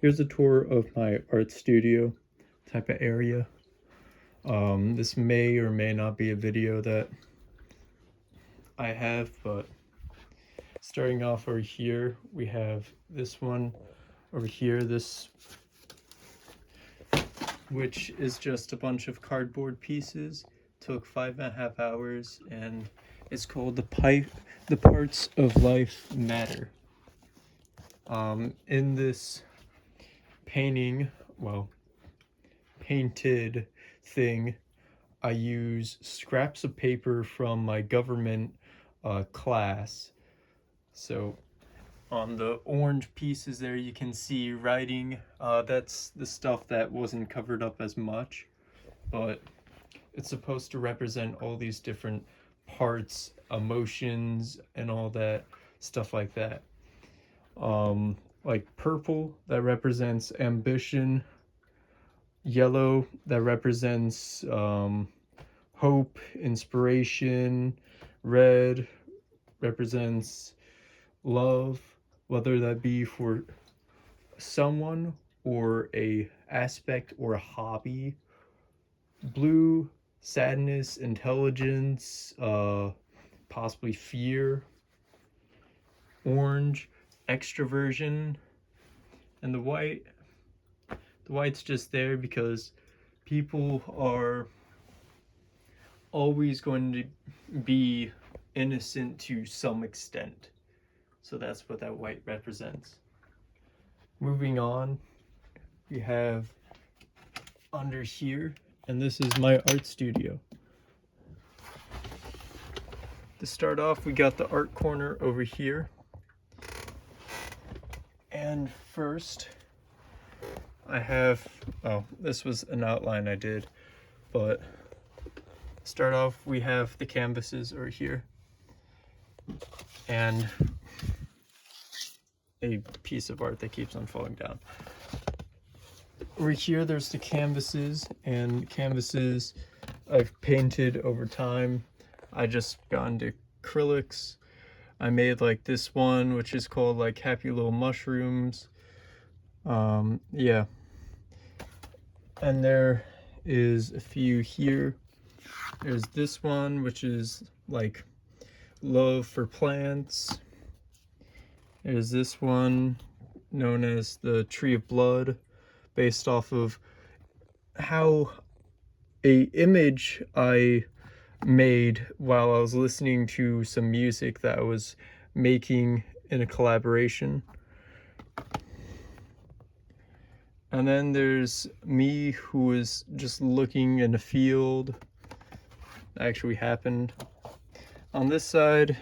Here's a tour of my art studio type of area. This may or may not be a video that I have, but starting off over here, we have this one over here, this, which is just a bunch of cardboard pieces. Took 5.5 hours, and it's called the Parts of Life Matter. In this painting, well, painted thing, I use scraps of paper from my government class. So on the orange pieces there, you can see writing. That's the stuff that wasn't covered up as much, but it's supposed to represent all these different parts, emotions, and all that stuff like that. Like purple, that represents ambition. Yellow, that represents hope, inspiration. Red represents love, whether that be for someone or a aspect or a hobby. Blue, sadness, intelligence, possibly fear. Orange, extroversion. And the white's just there because people are always going to be innocent to some extent. So that's what that white represents. Moving on, we have under here, and this is my art studio. To start off, we got the art corner over here. And first, I have, oh, this was an outline I did, but start off, we have the canvases over here. And a piece of art that keeps on falling down. Over here, there's the canvases, and canvases I've painted over time. I just got into acrylics. I made like this one, which is called like Happy Little Mushrooms. Yeah. And there is a few here. There's this one, which is like love for plants. There's this one known as the Tree of Blood, based off of how a image I made while I was listening to some music that I was making in a collaboration. And then there's me, who was just looking in a field that actually happened. On this side,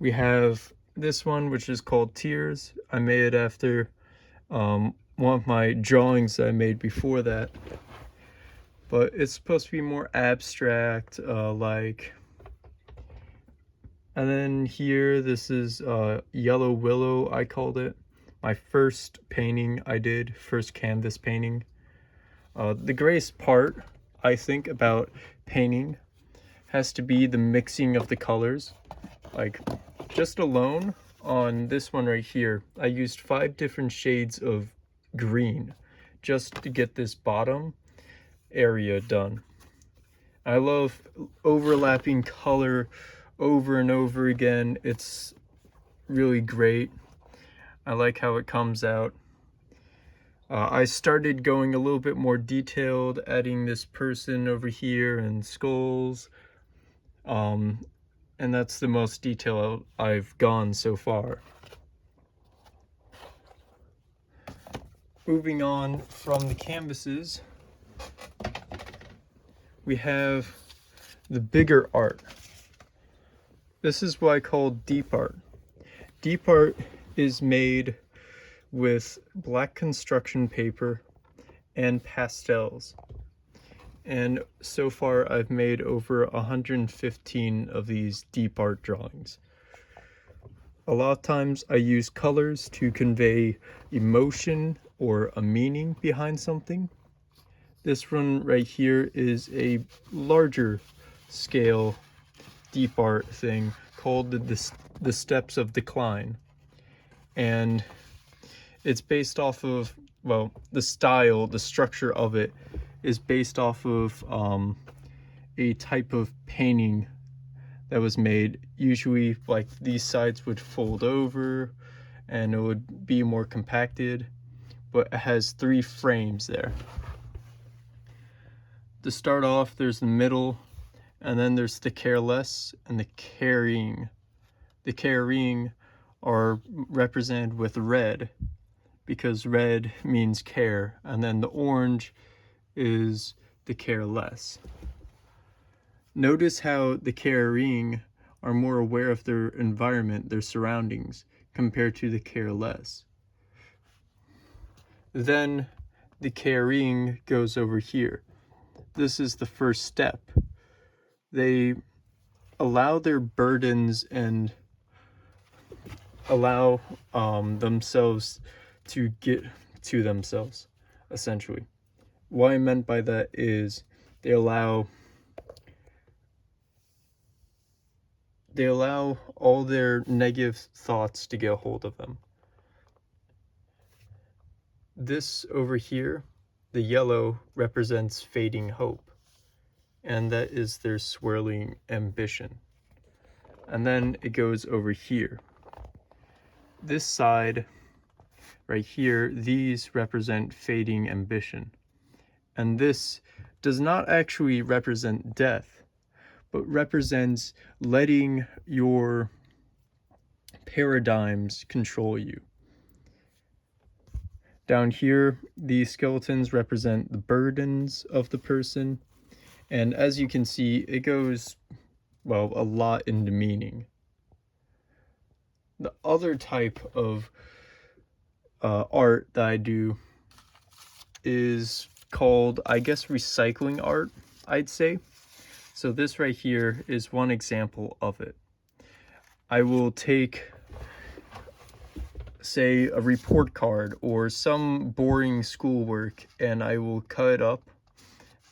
we have this one, which is called Tears. I made it after one of my drawings that I made before that. But it's supposed to be more abstract, like. And then here, this is Yellow Willow, I called it. My first painting I did, first canvas painting. The greatest part, I think, about painting has to be the mixing of the colors. Like, just alone on this one right here, I used 5 different shades of green just to get this bottom area done. I love overlapping color over and over again. It's really great. I like how it comes out. I started going a little bit more detailed, adding this person over here and skulls. And that's the most detail I've gone so far. Moving on from the canvases, we have the bigger art. This is what I call deep art. Deep art is made with black construction paper and pastels. And so far I've made over 115 of these deep art drawings. A lot of times I use colors to convey emotion or a meaning behind something. This one right here is a larger scale deep art thing called the Steps of Decline. And It's based off of, well, the style, the structure of it is based off of a type of painting that was made. Usually, like, these sides would fold over and it would be more compacted, but it has 3 frames there. To start off, there's the middle, and then there's the careless and the carrying. The carrying are represented with red because red means care, and then the orange is the careless. Notice how the carrying are more aware of their environment, their surroundings, compared to the careless. Then the carrying goes over here. This is the first step. They allow their burdens and allow themselves to get to themselves, essentially. What I meant by that is they allow all their negative thoughts to get a hold of them. This over here, the yellow, represents fading hope, and that is their swirling ambition. And then it goes over here. This side right here, these represent fading ambition. And this does not actually represent death, but represents letting your paradigms control you. Down here, these skeletons represent the burdens of the person. And as you can see, it goes, well, a lot into meaning. The other type of art that I do is called, I guess, recycling art, I'd say. So this right here is one example of it. I will take, say, a report card or some boring schoolwork, and I will cut it up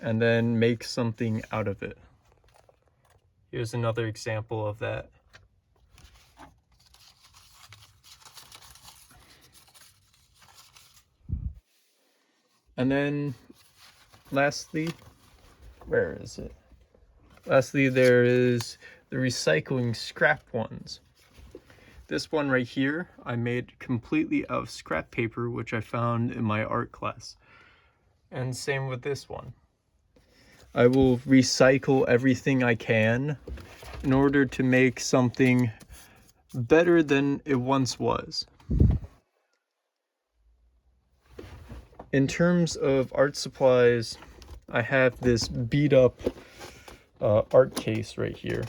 and then make something out of it. Here's another example of that. And then lastly, where is it? Lastly, there is the recycling scrap ones. This one right here, I made completely out of scrap paper, which I found in my art class. And same with this one. I will recycle everything I can in order to make something better than it once was. In terms of art supplies, I have this beat up art case right here.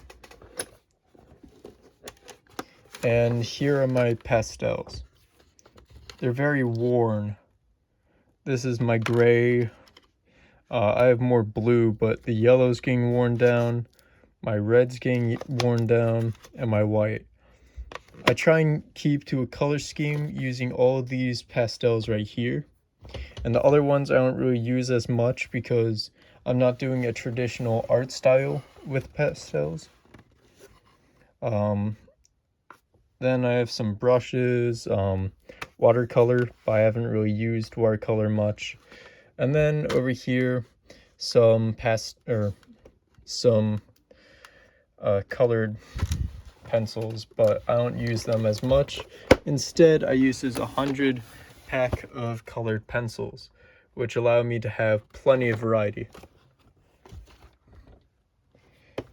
And here are my pastels. They're very worn. This is my gray. I have more blue, but the yellow's getting worn down, my red's getting worn down, and my white. I try and keep to a color scheme using all of these pastels right here. And the other ones I don't really use as much because I'm not doing a traditional art style with pastels. Then I have some brushes, watercolor, but I haven't really used watercolor much. And then over here, some colored pencils, but I don't use them as much. Instead, I use this 100 pack of colored pencils, which allow me to have plenty of variety.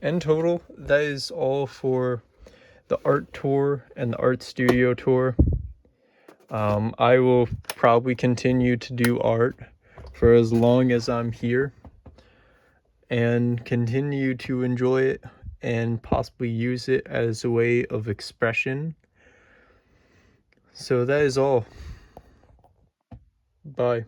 In total, that is all for the art tour and the art studio tour. I will probably continue to do art for as long as I'm here and continue to enjoy it and possibly use it as a way of expression. So that is all. Bye.